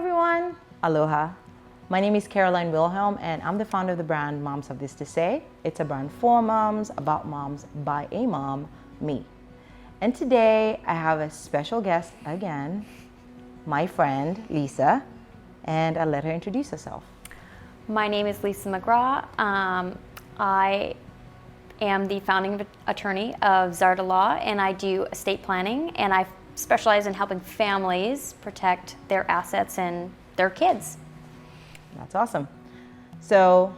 everyone. Aloha. My name is Caroline Wilhelm and I'm the founder of the brand Moms Have This to Say. It's a brand for moms, about moms, by a mom, me. And today I have a special guest again, my friend Lisa, and I'll let her introduce herself. My name is Lisa McGraw. I am the founding attorney of Zarda Law, and I do estate planning, and I specialize in helping families protect their assets and their kids. That's awesome. So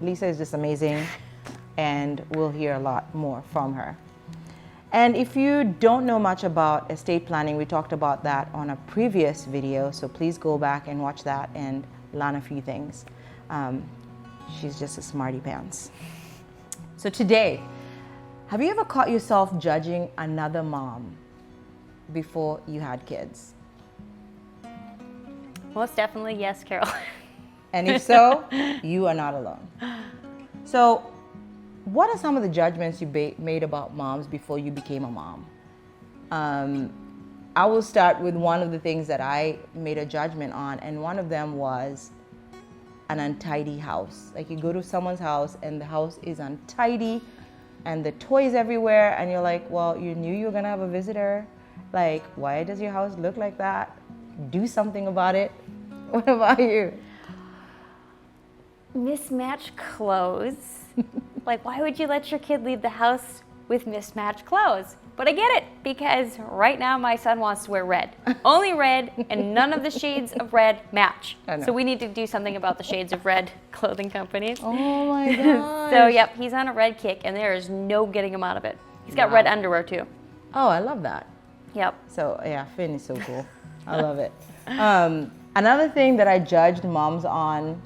Lisa is just amazing, and we'll hear a lot more from her. And if you don't know much about estate planning, we talked about that on a previous video, so please go back and watch that and learn a few things. She's just a smarty pants. So today, have you ever caught yourself judging another mom before you had kids? Most definitely, yes, Carol. And if so, you are not alone. So what are some of the judgments you made about moms before you became a mom? I will start with one of the things that I made a judgment on, and one of them was an untidy house. Like, you go to someone's house and the house is untidy and the toys everywhere, and you're like, well, you knew you were gonna have a visitor. Like, why does your house look like that? Do something about it. What about you? Mismatched clothes. Like, why would you let your kid leave the house with mismatched clothes? But I get it, because right now my son wants to wear red. Only red, and none of the shades of red match. So we need to do something about the shades of red clothing companies. Oh my gosh. So yep, he's on a red kick, and there is no getting him out of it. He's got red underwear too. Oh, I love that. Yep. So yeah, Finn is so cool. I love it. Another thing that I judged moms on,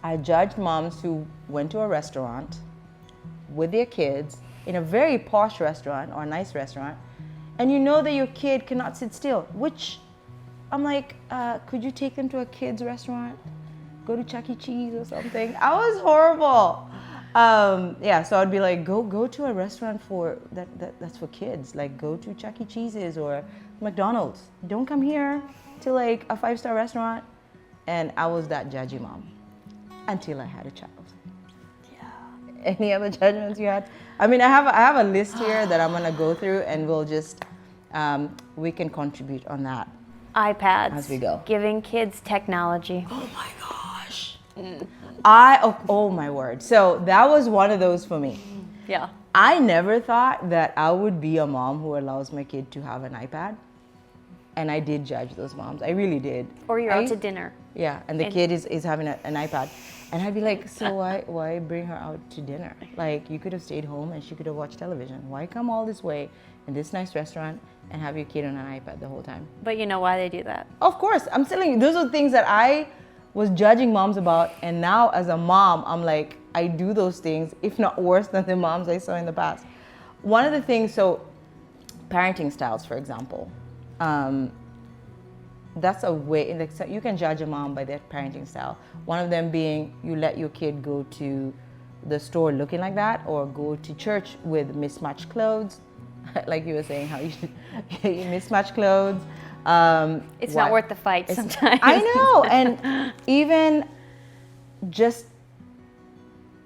I judged moms who went to a restaurant with their kids, in a very posh restaurant or a nice restaurant, and you know that your kid cannot sit still, which I'm like, could you take them to a kid's restaurant? Go to Chuck E. Cheese or something? I was horrible. Yeah, so I'd be like, go to a restaurant that's for kids. Like, go to Chuck E. Cheese's or McDonald's. Don't come here to like a 5-star restaurant. And I was that judgy mom until I had a child. Any other judgments you had? I mean, I have a list here that I'm gonna go through, and we'll just we can contribute on that. iPads. As we go. Giving kids technology. Oh my gosh. Oh my word. So that was one of those for me. Yeah. I never thought that I would be a mom who allows my kid to have an iPad. And I did judge those moms. I really did. Or you're out to dinner. Yeah, and the kid is having an iPad. And I'd be like, so why bring her out to dinner? Like, you could have stayed home and she could have watched television. Why come all this way in this nice restaurant and have your kid on an iPad the whole time? But you know why they do that? Of course, I'm telling you, those are things that I was judging moms about. And now as a mom, I'm like, I do those things, if not worse than the moms I saw in the past. One of the things, so parenting styles, for example, that's a way, you can judge a mom by their parenting style. One of them being, you let your kid go to the store looking like that, or go to church with mismatched clothes. Like you were saying, how you mismatched clothes. It's not worth the fight sometimes. I know, and even just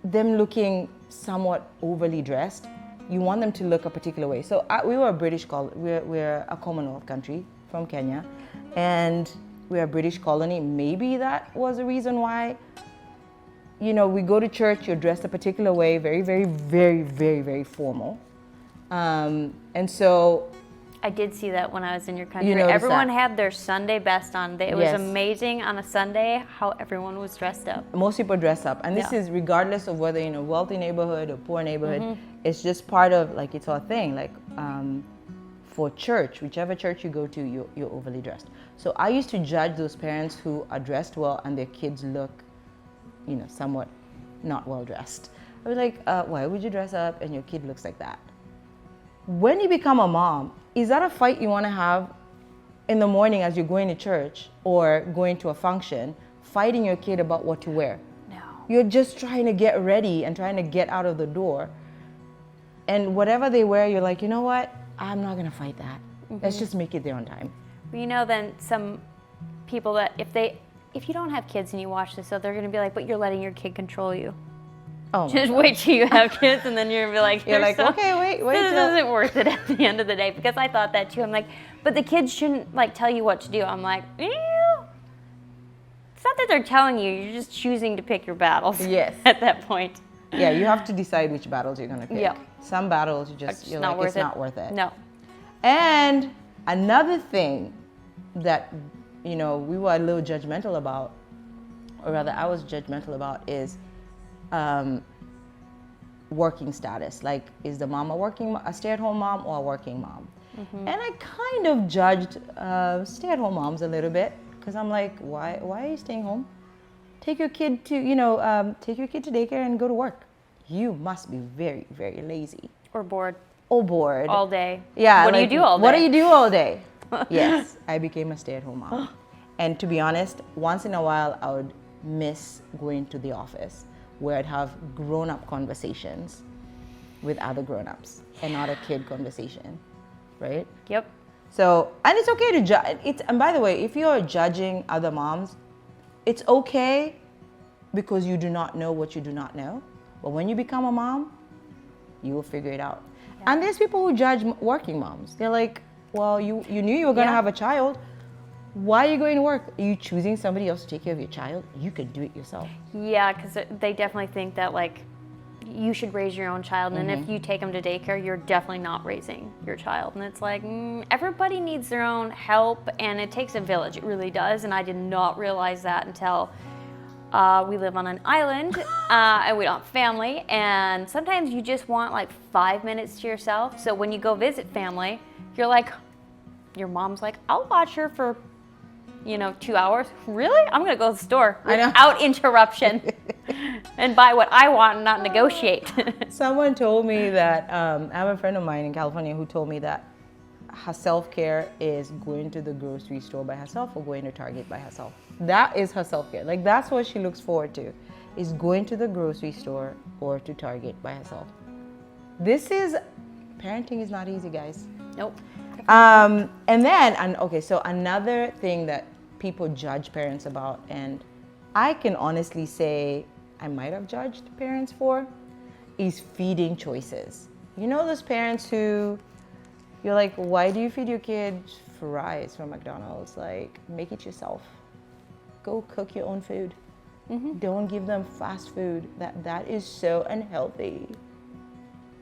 them looking somewhat overly dressed, you want them to look a particular way. So we were a we're a Commonwealth country from Kenya, and we're a British colony. Maybe that was a reason why, you know, we go to church, you're dressed a particular way, very, very, very, very, very formal. And so I did see that when I was in your country. You everyone had their Sunday best on. It was amazing on a Sunday how everyone was dressed up. Most people dress up, and this is regardless of whether you're in a wealthy neighborhood or poor neighborhood. It's just part of, like, it's our thing. Like, for church, whichever church you go to, you're overly dressed. So I used to judge those parents who are dressed well and their kids look, you know, somewhat not well dressed. I was like, why would you dress up and your kid looks like that? When you become a mom, is that a fight you want to have in the morning as you're going to church or going to a function, fighting your kid about what to wear? No. You're just trying to get ready and trying to get out of the door. And whatever they wear, you're like, you know what? I'm not going to fight that. Let's just make it there on time. You know, then some people that if you don't have kids and you watch this, so they're gonna be like, but you're letting your kid control you. Oh, my Just God. wait till you have kids, and then you're gonna be like, You're "There's like, okay, wait this till- isn't worth it at the end of the day." Because I thought that too. I'm like, but the kids shouldn't like tell you what to do. I'm like, ew. It's not that they're telling you; you're just choosing to pick your battles. Yes. At that point. Yeah, you have to decide which battles you're gonna pick. Yeah. Some battles It's you're not like, worth it's it. not worth it. No. And another thing that, we were a little judgmental about, or rather I was judgmental about, is working status. Like, is the mom a stay-at-home mom or a working mom? And I kind of judged stay-at-home moms a little bit, because I'm like, why are you staying home? Take your kid to, daycare and go to work. You must be very, very lazy. Or bored Or bored. all day. Yeah. What do you like, do all day? What do you do all day? Yes, I became a stay-at-home mom. And to be honest, once in a while, I would miss going to the office, where I'd have grown-up conversations with other grown-ups and not a kid conversation, right? Yep. So, and it's okay to judge. And by the way, if you're judging other moms, it's okay, because you do not know what you do not know. But when you become a mom, you will figure it out. Yeah. And there's people who judge working moms. They're like, well, you knew you were going to Yeah. have a child. Why are you going to work? Are you choosing somebody else to take care of your child? You can do it yourself. Yeah, because they definitely think that like you should raise your own child, and if you take them to daycare, you're definitely not raising your child. And it's like everybody needs their own help, and it takes a village. It really does. And I did not realize that until we live on an island and we don't have family. And sometimes you just want like 5 minutes to yourself. So when you go visit family, you're like, your mom's like, I'll watch her for 2 hours. Really? I'm gonna go to the store I know. without interruption and buy what I want and not negotiate. Someone told me that, I have a friend of mine in California who told me that her self-care is going to the grocery store by herself or going to Target by herself. That is her self-care. Like, that's what she looks forward to, is going to the grocery store or to Target by herself. Parenting is not easy, guys. Nope. So another thing that people judge parents about, and I can honestly say I might have judged parents for, is feeding choices. You know those parents who you're like, why do you feed your kid fries from McDonald's? Like, make it yourself. Go cook your own food. Don't give them fast food. That is so unhealthy.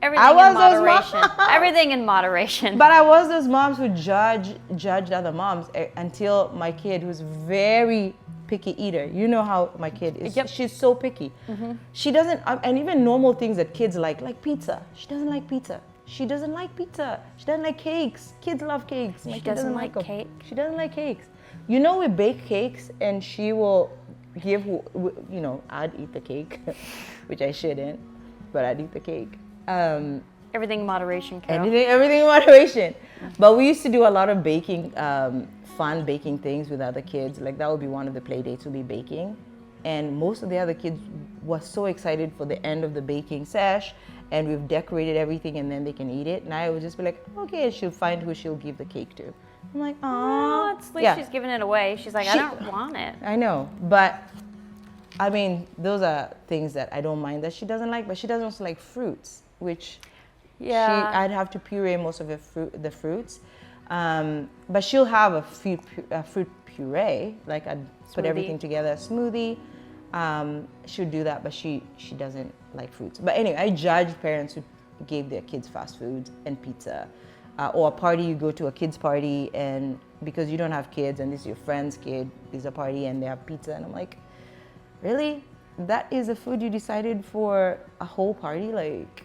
Everything in was those moderation. moms. Everything in moderation. But I was those moms who judged other moms until my kid, who's very picky eater. You know how my kid is. Yep. She's so picky. She doesn't, and even normal things that kids like pizza. She doesn't like pizza. She doesn't like pizza. She doesn't like cakes. Kids love cakes. My She kid doesn't like 'em. cake? She doesn't like cakes. You know, we bake cakes and she will give, I'd eat the cake, which I shouldn't, but I'd eat the cake. Everything in moderation, Carol. Everything in moderation. But we used to do a lot of baking, fun baking things with other kids. Like, that would be one of the play dates, would be baking. And most of the other kids were so excited for the end of the baking sesh, and we've decorated everything, and then they can eat it. And I would just be like, okay, she'll find who she'll give the cake to. I'm like, Oh, oh, at least she's giving it away. She's like, I She- don't want it. I know, but I mean, those are things that I don't mind that she doesn't like, but she doesn't also like fruits, which Yeah. I'd have to puree most of the fruits. But she'll have a fruit puree, like I'd put Smoothie. everything together, a smoothie. She'll do that, but she doesn't like fruits. But anyway, I judge parents who gave their kids fast food and pizza. Or a party, you go to a kid's party, and because you don't have kids and this is your friend's kid, there's a party and they have pizza, and I'm like, really? That is the food you decided for a whole party? Like,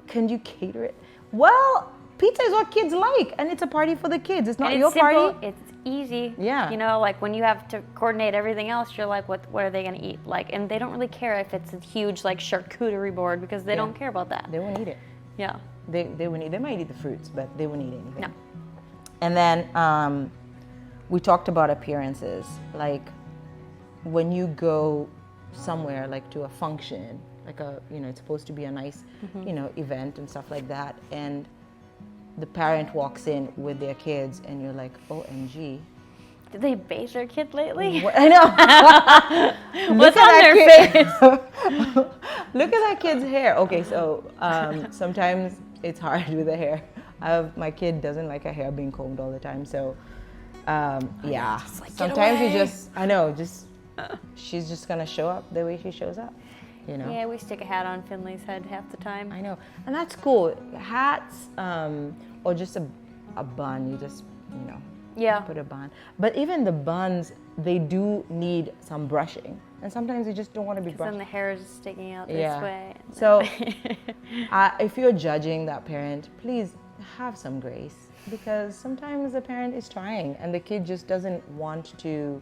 can you cater it? Well, pizza is what kids like, and it's a party for the kids. It's not And your it's simple, party. it's easy. Yeah. Like when you have to coordinate everything else, you're like, what are they gonna eat? Like, and they don't really care if it's a huge like charcuterie board, because they don't care about that. They won't eat it. Yeah. They won't eat. They might eat the fruits, but they won't eat anything. No. And then we talked about appearances. Like, when you go somewhere, like to a function, like it's supposed to be a nice, event and stuff like that, and the parent walks in with their kids, and you're like, OMG, Did they bathe their kid lately? I know. What's on their face? Look at that kid's hair. Okay, so sometimes it's hard with the hair. My kid doesn't like her hair being combed all the time, so yeah. Just like, "Get Sometimes you away." just, I know, just she's just gonna show up the way she shows up, you know. Yeah, we stick a hat on Finley's head half the time. I know, and that's cool. Hats, or just a bun. You just, you know, Yeah. put a bun. But even the buns, they do need some brushing, and sometimes you just don't want to be Then brushed. the hair is sticking out this Yeah. way. So, if you're judging that parent, please have some grace, because sometimes the parent is trying and the kid just doesn't want to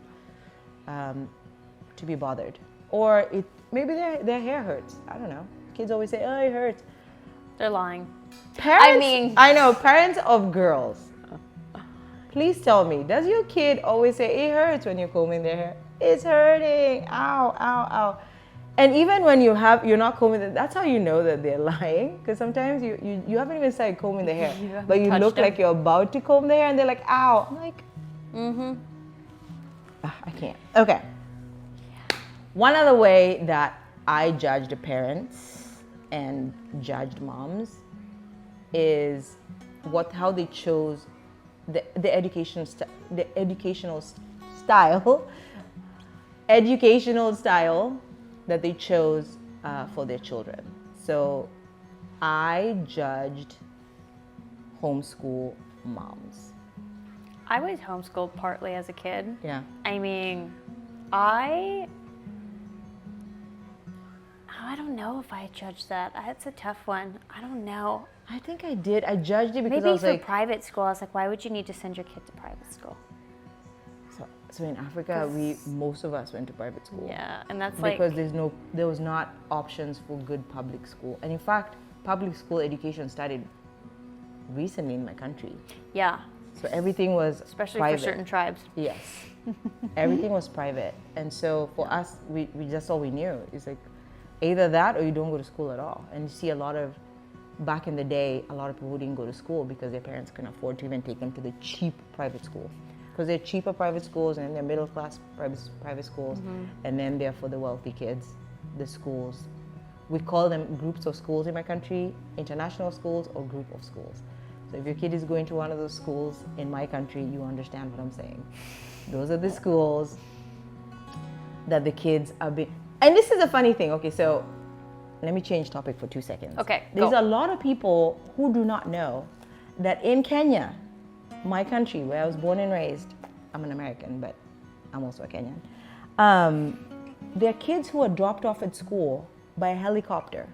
be bothered, or maybe their hair hurts. I don't know. Kids always say, "Oh, it hurts." They're lying. Parents, I know, parents of girls. Please tell me, does your kid always say it hurts when you're combing their hair? It's hurting. Ow, ow, ow. And even when you're not combing it, that's how you know that they're lying. Because sometimes you haven't even started combing the hair, haven't but you touched look them. like you're about to comb the hair, and they're like, ow. I'm like, I can't. Okay. One other way that I judged parents and judged moms is how they chose the educational style that they chose for their children. So I judged homeschool moms. I was homeschooled partly as a kid. Yeah. I mean, I don't know if I judged that. That's a tough one. I don't know. I think I did. I judged it because Maybe I was for like, private school, I was like, why would you need to send your kid to private school? so in Africa, most of us went to private school. Yeah, and that's like, Because there was not options for good public school. And in fact, public school education started recently in my country. yeah, So everything was especially private. for certain tribes. Yes. Everything was private. And so for us, we that's all we knew. It's like either that or you don't go to school at all. And you see back in the day, a lot of people didn't go to school because their parents couldn't afford to even take them to the cheap private school. Because they're cheaper private schools, and then they're middle class private schools, and then they're for the wealthy kids, the schools. We call them groups of schools in my country, international schools or group of schools. So if your kid is going to one of those schools in my country, you understand what I'm saying. Those are the schools that the kids are being. And this is a funny thing. Okay, so let me change topic for 2 seconds. Okay, There's go. a lot of people who do not know that in Kenya, my country where I was born and raised, I'm an American, but I'm also a Kenyan. There are kids who are dropped off at school by a helicopter.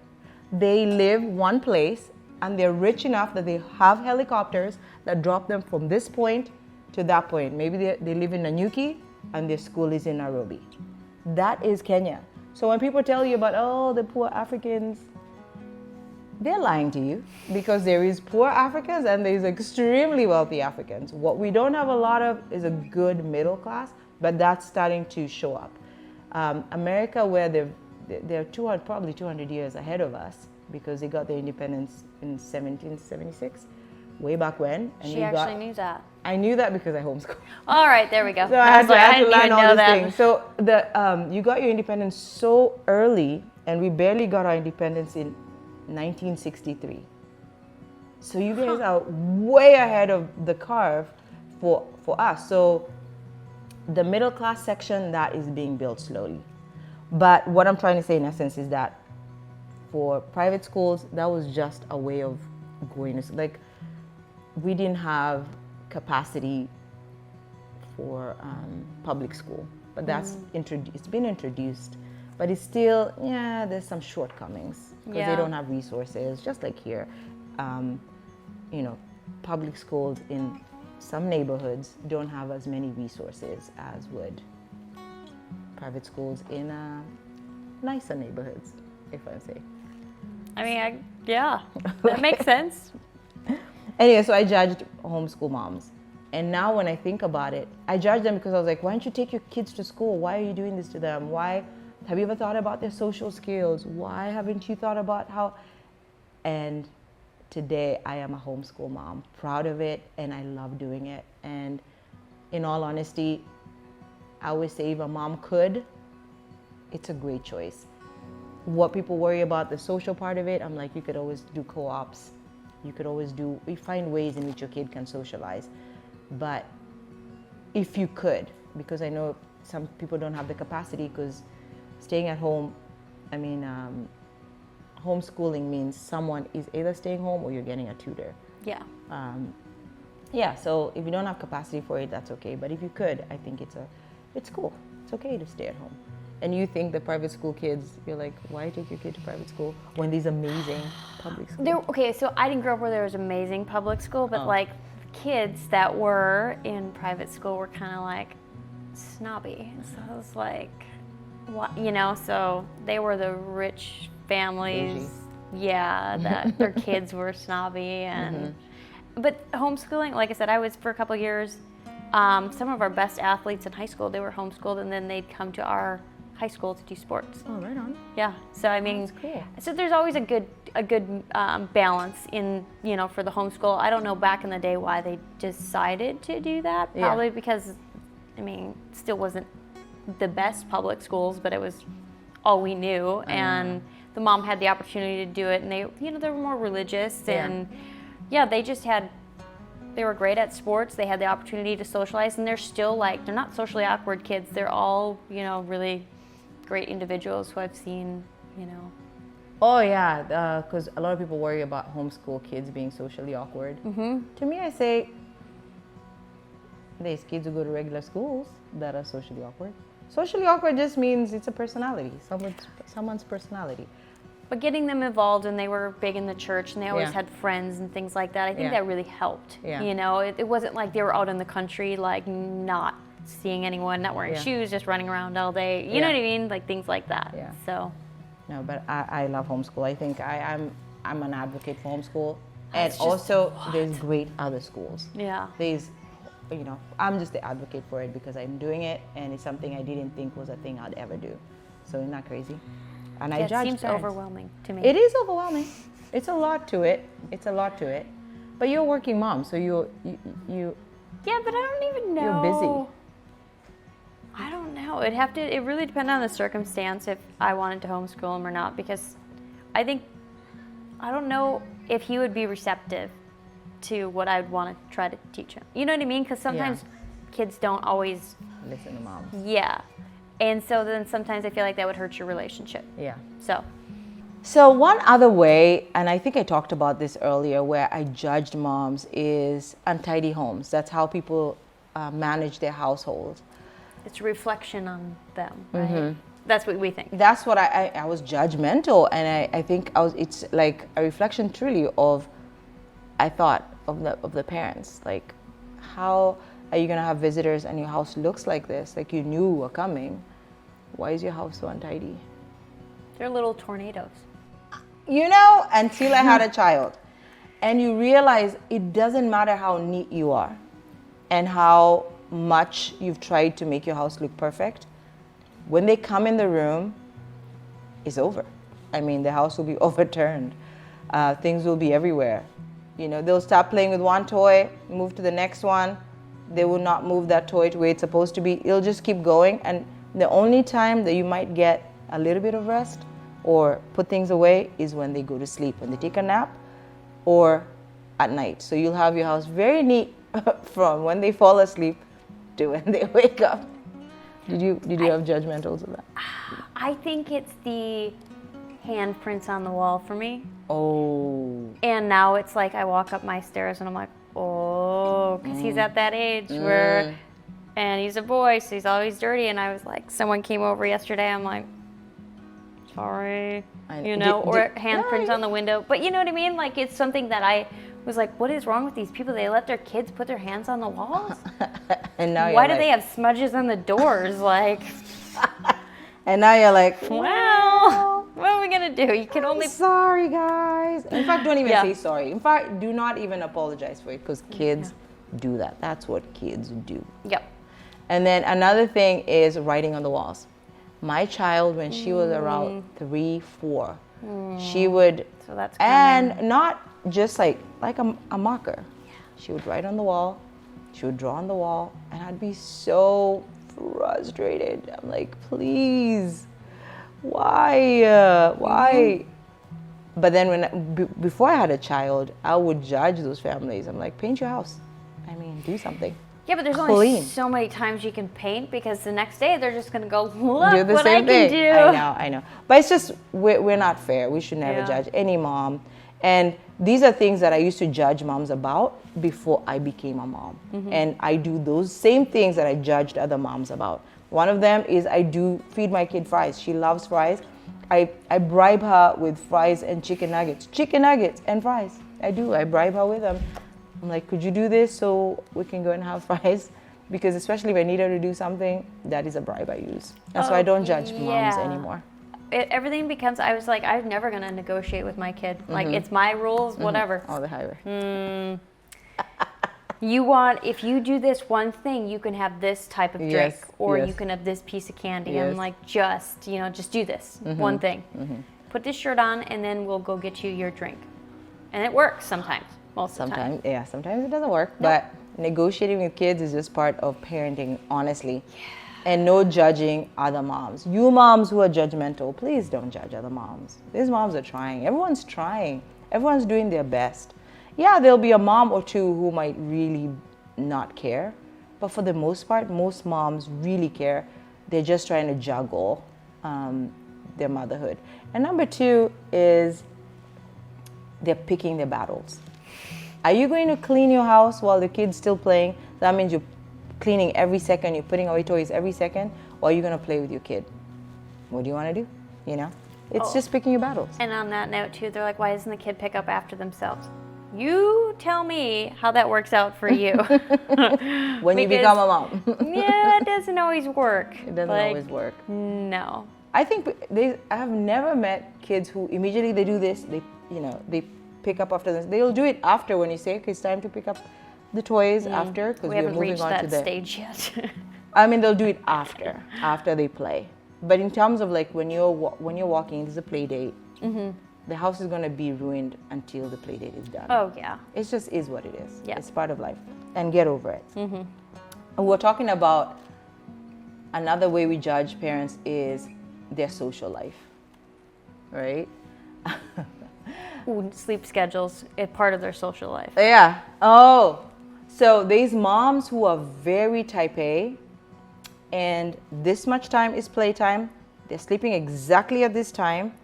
They live one place and they're rich enough that they have helicopters that drop them from this point to that point. Maybe they live in Nanyuki and their school is in Nairobi. That is Kenya. So when people tell you about, the poor Africans, they're lying to you, because there is poor Africans and there's extremely wealthy Africans. What we don't have a lot of is a good middle class, but that's starting to show up. America, where they're probably 200 years ahead of us, because they got their independence in 1776, way back when. And She actually knew that. I knew that because I homeschooled. All right, there we go. So I had was like, I to didn't learn even all know these that. things. So you got your independence so early, and we barely got our independence in 1963. So you guys are way ahead of the curve for us. So the middle class section, that is being built slowly. But what I'm trying to say in essence is that for private schools, that was just a way of going. Like, we didn't have capacity for public school, but that's it's been introduced, but it's still, there's some shortcomings because they don't have resources, just like here. Public schools in some neighborhoods don't have as many resources as would private schools in nicer neighborhoods, if I say. I mean, that makes sense. Anyway, so I judged homeschool moms. And now when I think about it, I judge them because I was like, why don't you take your kids to school? Why are you doing this to them? Why have you ever thought about their social skills? Why haven't you thought about how? And today I am a homeschool mom, proud of it, and I love doing it. And in all honesty, I would say if a mom could, it's a great choice. What people worry about, the social part of it, I'm like, you could always do co-ops. You find ways in which your kid can socialize. But if you could, because I know some people don't have the capacity, because staying at home, homeschooling means someone is either staying home or you're getting a tutor. Yeah. So if you don't have capacity for it, that's okay. But if you could, I think it's cool. It's okay to stay at home. And you think the private school kids, you're like, why take your kid to private school when these amazing public schools? Okay, so I didn't grow up where there was amazing public school, but like kids that were in private school were kind of like snobby. So I was like, what, so they were the rich families. Yeah, that their kids were snobby. And but homeschooling, like I said, I was for a couple of years. Some of our best athletes in high school, they were homeschooled, and then they'd come to our high school to do sports. Oh, right on. Yeah. So I mean, That's cool. So there's always a good balance in for the homeschool. I don't know back in the day why they decided to do that. Probably because, still wasn't the best public schools, but it was all we knew, and the mom had the opportunity to do it, and they were more religious, and they were great at sports. They had the opportunity to socialize, and they're still they're not socially awkward kids. They're all, really great individuals who I've seen, Oh yeah, because a lot of people worry about homeschool kids being socially awkward. To me, I say there's kids who go to regular schools that are socially awkward. Socially awkward just means it's a personality, someone's personality. But getting them involved, and they were big in the church, and they always had friends and things like that. I think that really helped. Yeah. It wasn't like they were out in the country, not seeing anyone, not wearing shoes, just running around all day. You know what I mean? Like things like that. Yeah. So. No, but I love homeschool. I think I'm an advocate for homeschool, and also there's great other schools. Yeah. There's, I'm just the advocate for it because I'm doing it, and it's something I didn't think was a thing I'd ever do. So isn't that crazy? And I judge seems parents. overwhelming to me. It is overwhelming. It's a lot to it. But you're a working mom, so you. Yeah, but I don't even know. You're busy. I don't know. It really depended on the circumstance if I wanted to homeschool him or not, because I don't know if he would be receptive to what I'd want to try to teach him. You know what I mean? Because sometimes kids don't always Listen to mom. Yeah. And so then sometimes I feel like that would hurt your relationship. Yeah. So one other way, and I think I talked about this earlier, where I judged moms is untidy homes. That's how people manage their household. it's a reflection on them, right? That's what we think. That's what I was judgmental, and I think it's like a reflection truly of, I thought of the parents, like, how are you gonna have visitors and your house looks like this? Like you knew were coming. Why is your house so untidy? They're little tornadoes. Until I had a child. And you realize it doesn't matter how neat you are and how much you've tried to make your house look perfect. When they come in the room, it's over. The house will be overturned. Things will be everywhere. They'll start playing with one toy, move to the next one. They will not move that toy to where it's supposed to be. It'll just keep going. And the only time that you might get a little bit of rest or put things away is when they go to sleep, when they take a nap or at night. So you'll have your house very neat from when they fall asleep to when they wake up. Did you have judgmentals of that? I think it's the handprints on the wall for me. Oh. And now it's like I walk up my stairs and I'm like, oh, because he's at that age where, and he's a boy, so he's always dirty. And I was like, someone came over yesterday, I'm like, sorry, or handprints on the window. But you know what I mean? Like, it's something that I was like, what is wrong with these people? They let their kids put their hands on the walls? And now why do they have smudges on the doors? Like, and now you're like, well, what are we gonna do? You can only. Sorry, guys. In fact, don't even say sorry. In fact, do not even apologize for it, because kids do that. That's what kids do. Yep. And then another thing is writing on the walls. My child, when she was around 3, 4, she would, So that's and not just like a marker. She would write on the wall. She would draw on the wall, and I'd be so frustrated. I'm like, please, why? But then before I had a child, I would judge those families. I'm like, paint your house. I mean, do something. Yeah, but there's only Clean. so many times you can paint because the next day they're just gonna go, look Do the what I same can thing. do. I know. But it's just, we're not fair. We should never Yeah. judge any mom. And these are things that I used to judge moms about before I became a mom. And I do those same things that I judged other moms about. One of them is I do feed my kid fries. She loves fries. I bribe her with fries and chicken nuggets. Chicken nuggets and fries. I do. I bribe her with them. I'm like, could you do this so we can go and have fries? Because especially if I need her to do something, that is a bribe I use. And so I don't judge moms yeah. anymore. Everything becomes, I was like, I'm never gonna negotiate with my kid. Like, it's my rules, whatever. All the highway. You want, if you do this one thing, you can have this type of drink, Yes, or yes. you can have this piece of candy. Yes. I'm like, just do this one thing. Put this shirt on, and then we'll go get you your drink. And it works sometimes, most of the time. Sometimes it doesn't work. But negotiating with kids is just part of parenting, honestly. And no judging other moms. You moms who are judgmental, please don't judge other moms. These moms are trying. Everyone's trying. Everyone's doing their best. Yeah, there'll be a mom or two who might really not care. But for the most part, most moms really care. They're just trying to juggle their motherhood. And number two is they're picking their battles. Are you going to clean your house while the kid's still playing? That means you're cleaning every second, you're putting away toys every second, or are you going to play with your kid? What do you want to do? It's just picking your battles. And on that note, too, they're like, why doesn't the kid pick up after themselves? You tell me how that works out for you. When you become a mom. Yeah, it doesn't always work. It doesn't always work. No. I think I have never met kids who immediately they do this, they pick up after this. They'll do it after when you say, okay, it's time to pick up the toys after, because We we're haven't moving reached on that to the stage yet. I mean, they'll do it after they play. But in terms of like when you're walking, there's a play date. The house is going to be ruined until the play date is done. Oh, yeah. It just is what it is. Yeah. It's part of life. And get over it. And we're talking about another way we judge parents is their social life, right? Ooh, sleep schedules is part of their social life. Yeah. Oh, so these moms who are very type A, and this much time is playtime. They're sleeping exactly at this time,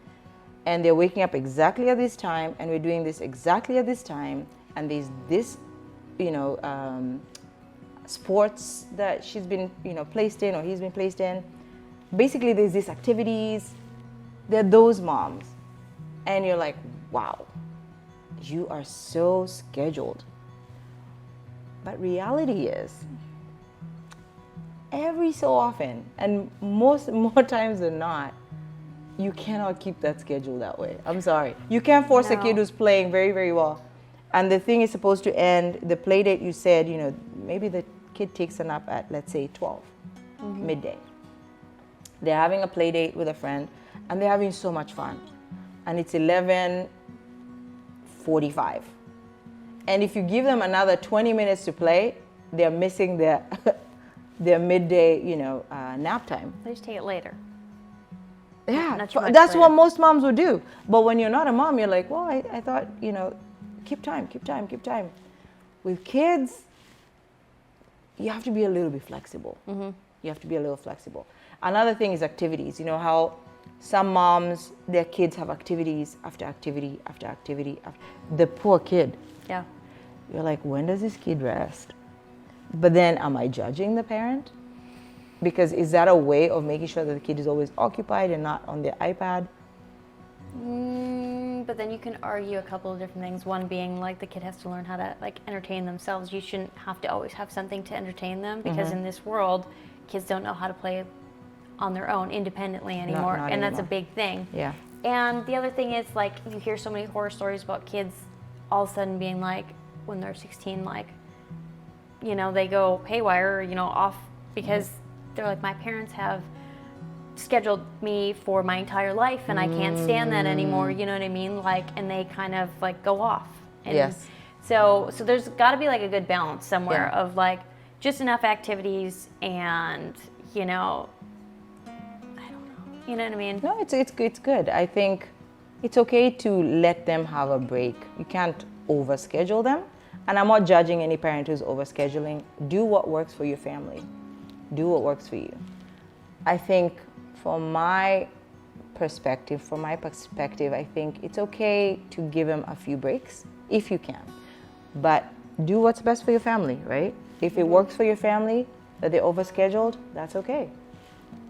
and they're waking up exactly at this time, and we're doing this exactly at this time. And there's this, sports that she's been, placed in, or he's been placed in. Basically, there's these activities. They're those moms, and you're like, wow, you are so scheduled. But reality is, every so often, and more times than not, you cannot keep that schedule that way. I'm sorry. You can't force a kid who's playing very, very well. And the thing is supposed to end, the play date you said, maybe the kid takes a nap at, let's say, 12, midday. They're having a play date with a friend, and they're having so much fun. And it's 11:45. And if you give them another 20 minutes to play, they're missing their midday, nap time. They just take it later. Yeah, Not too much that's later. what most moms would do. But when you're not a mom, you're like, well, I thought, keep time. With kids, you have to be a little bit flexible. You have to be a little flexible. Another thing is activities. You know how some moms, their kids have activities after activity after activity. The poor kid. Yeah. You're like, when does this kid rest? But then, am I judging the parent? Because is that a way of making sure that the kid is always occupied and not on their iPad? But then you can argue a couple of different things. One being like the kid has to learn how to entertain themselves. You shouldn't have to always have something to entertain them, because in this world, kids don't know how to play on their own independently anymore, not and that's a anymore. big thing. Yeah. And the other thing is, you hear so many horror stories about kids all of a sudden being when they're 16, they go haywire, off because they're like, my parents have scheduled me for my entire life and I can't stand that anymore, you know what I mean? And they kind of go off. And Yes. So there's got to be like a good balance somewhere Yeah. of like just enough activities and, you know, I don't know. You know what I mean? No, it's good. I think it's okay to let them have a break. You can't overschedule them. And I'm not judging any parent who's overscheduling. Do what works for your family. Do what works for you. I think from my perspective, I think it's okay to give them a few breaks if you can. But do what's best for your family, right? If it works for your family that they're overscheduled, that's okay.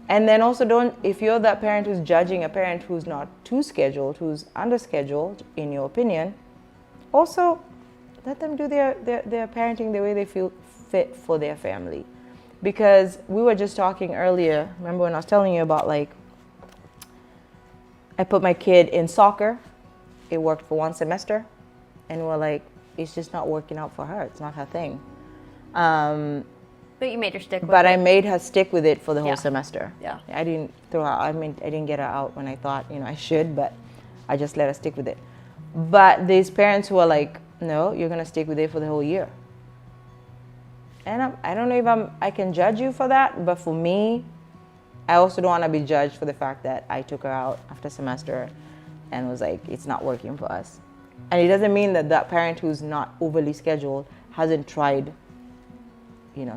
And then also if you're that parent who's judging a parent who's not too scheduled, who's underscheduled, in your opinion, also let them do their parenting the way they feel fit for their family. Because we were just talking earlier, remember when I was telling you about like, I put my kid in soccer, it worked for one semester, and we're like, it's just not working out for her, it's not her thing. But you made her stick with But it. I made her stick with it for the whole Yeah. semester. Yeah. I didn't throw her out. I didn't get her out when I thought, I should, but I just let her stick with it. But these parents who are like, no, you're going to stick with it for the whole year. And I don't know if I can judge you for that, but for me, I also don't want to be judged for the fact that I took her out after semester and was like, it's not working for us. And it doesn't mean that that parent who's not overly scheduled hasn't tried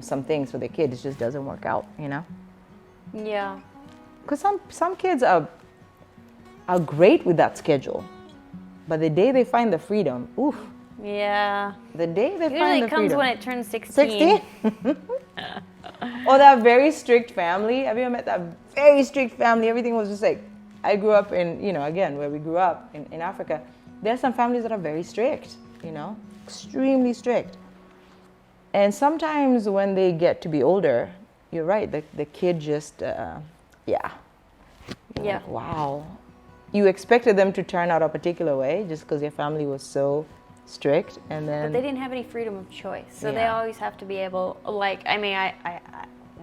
some things for their kid. It just doesn't work out, Yeah. Because some kids are great with that schedule, but the day they find the freedom, oof, Yeah. the day they Usually find it the comes freedom. when it turns 16. 16? Or that very strict family. Have you ever met that very strict family? Everything was just like, I grew up in, again, where we grew up in Africa. There are some families that are very strict, extremely strict. And sometimes when they get to be older, you're right, the kid just, yeah. You're Yeah. like, wow. You expected them to turn out a particular way just because your family was so strict, and then But they didn't have any freedom of choice. So they Yeah. always have to be able, like, I'm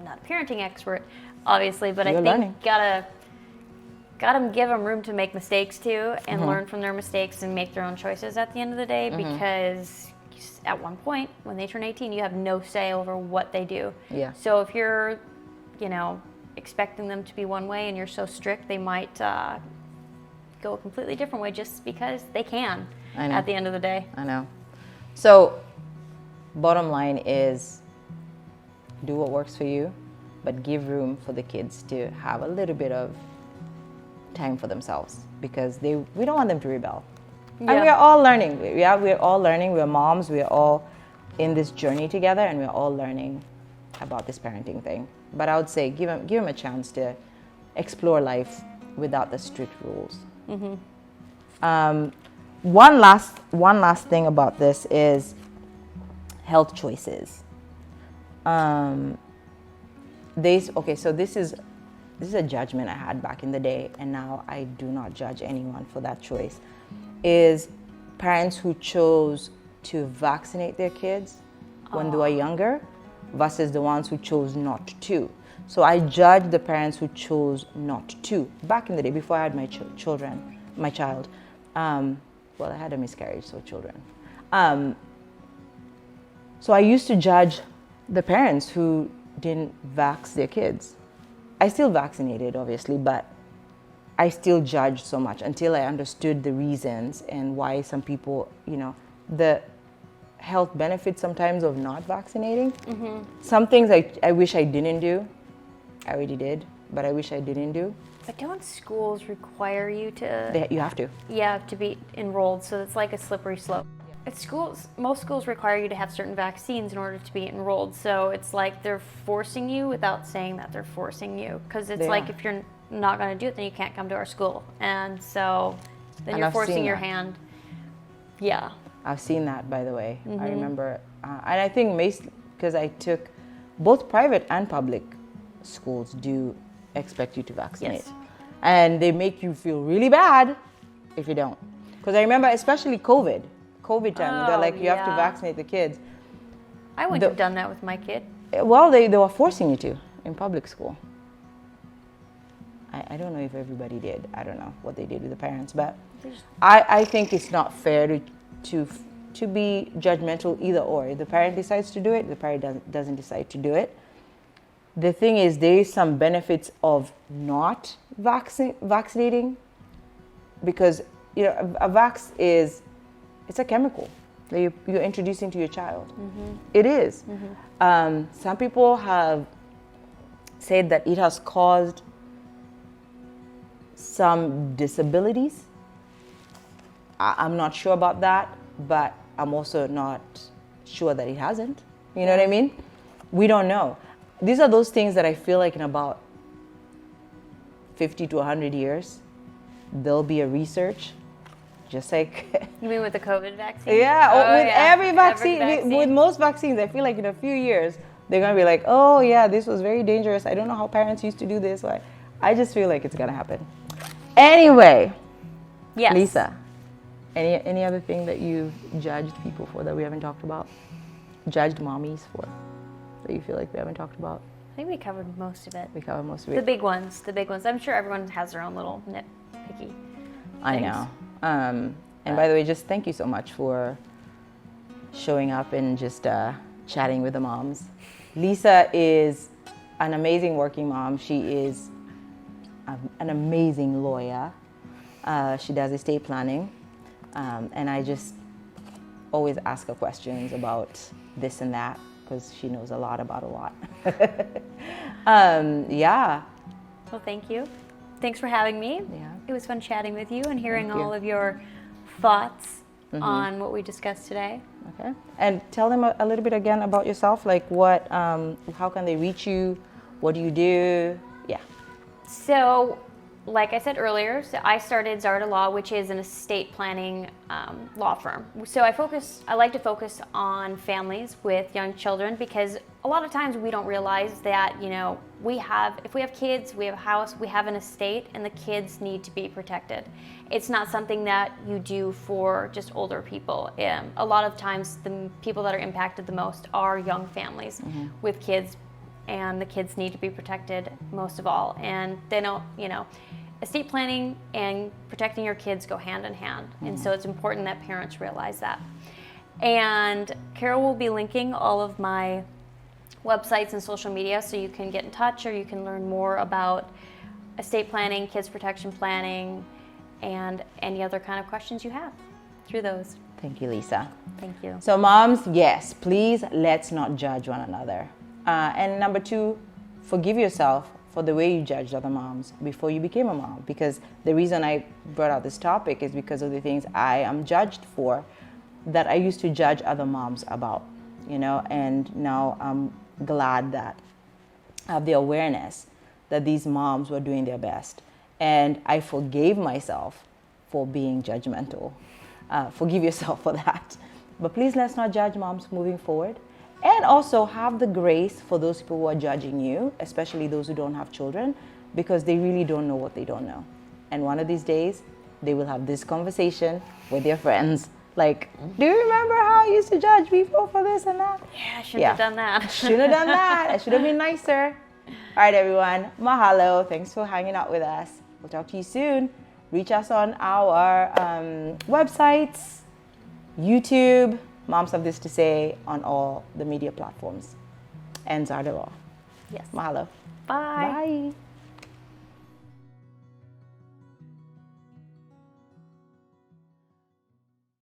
not a parenting expert, obviously, but You're I think learning. gotta give them room to make mistakes too, and Mm-hmm. learn from their mistakes and make their own choices at the end of the day, because at one point, when they turn 18, you have no say over what they do. Yeah. So if you're, expecting them to be one way and you're so strict, they might go a completely different way just because they can I know. at the end of the day. I know. So, bottom line is do what works for you, but give room for the kids to have a little bit of time for themselves, because we don't want them to rebel. And Yeah. we are all learning. We're all learning. We're moms. We're all in this journey together, and we're all learning about this parenting thing. But I would say give them a chance to explore life without the strict rules. One last thing about this is health choices. So this is a judgment I had back in the day, and now I do not judge anyone for that choice. Is parents who chose to vaccinate their kids when they were younger versus the ones who chose not to. So I judge the parents who chose not to back in the day, before I had my child. Well, I had a miscarriage, so children. So I used to judge the parents who didn't vax their kids. I still vaccinated, obviously, but I still judged so much until I understood the reasons and why some people, the health benefits sometimes of not vaccinating. Some things I wish I didn't do. I already did, but I wish I didn't do. But don't schools require you to? You have to. Yeah, to be enrolled. So it's like a slippery slope. At schools, most schools require you to have certain vaccines in order to be enrolled. So it's like they're forcing you without saying that they're forcing you. Because it's They like are. if you're not going to do it, then you can't come to our school. And so then And you're I've forcing seen your that. hand. Yeah. I've seen that, by the way. I remember, and I think because I took both private and public schools do expect you to vaccinate. Yes. And they make you feel really bad if you don't. Because I remember, especially COVID time, they're Oh, like, you have to yeah. vaccinate the kids. I wouldn't have done that with my kid. Well, they were forcing you to in public school. I don't know if everybody did. I don't know what they did with the parents, but I think it's not fair to to be judgmental either or. If the parent decides to do it, the parent doesn't decide to do it. The thing is, there is some benefits of not vaccinating, because a vax it's a chemical that you're introducing to your child. It is. Some people have said that it has caused some disabilities. I'm not sure about that, but I'm also not sure that it hasn't. You know what I mean? We don't know. These are those things that I feel like in about 50 to 100 years, there'll be a research, just like... You mean with the COVID vaccine? Yeah, with every vaccine, vaccine. with most vaccines, I feel like in a few years, they're going to be like, oh yeah, this was very dangerous. I don't know how parents used to do this. I just feel like it's going to happen. Anyway, Yes. Lisa, any other thing that you've judged people for that we haven't talked about? Judged mommies for that you feel like we haven't talked about? I think we covered most of it. We covered most of The it. big ones. I'm sure everyone has their own little nitpicky. I know. And by the way, just thank you so much for showing up and just chatting with the moms. Lisa is an amazing working mom. She is an amazing lawyer. She does estate planning. And I just always ask her questions about this and that, because she knows a lot about a lot. Yeah. Well, thank you. Thanks for having me. Yeah. It was fun chatting with you and hearing Thank you. all of your thoughts on what we discussed today. Okay. And tell them a little bit again about yourself, like what, how can they reach you? What do you do? Yeah. So, like I said earlier, I started Zarda Law, which is an estate planning law firm. So I like to focus on families with young children, because a lot of times we don't realize that, if we have kids, we have a house, we have an estate, and the kids need to be protected. It's not something that you do for just older people. A lot of times the people that are impacted the most are young families with kids, and the kids need to be protected most of all. And they don't, estate planning and protecting your kids go hand in hand. And so it's important that parents realize that. And Carol will be linking all of my websites and social media so you can get in touch, or you can learn more about estate planning, kids protection planning, and any other kind of questions you have through those. Thank you, Lisa. Thank you. So moms, yes, please let's not judge one another. And number 2, forgive yourself for the way you judged other moms before you became a mom. Because the reason I brought out this topic is because of the things I am judged for that I used to judge other moms about, and now I'm glad that I have the awareness that these moms were doing their best. And I forgave myself for being judgmental. Forgive yourself for that. But please let's not judge moms moving forward. And also have the grace for those people who are judging you, especially those who don't have children, because they really don't know what they don't know. And one of these days, they will have this conversation with their friends. Like, do you remember how I used to judge people for this and that? Yeah, I shouldn't have done that. Should have done that. I should have been nicer. All right, everyone. Mahalo. Thanks for hanging out with us. We'll talk to you soon. Reach us on our websites, YouTube, Moms Have This to Say, on all the media platforms. And Zarda Law. Yes. Mahalo. Bye. Bye.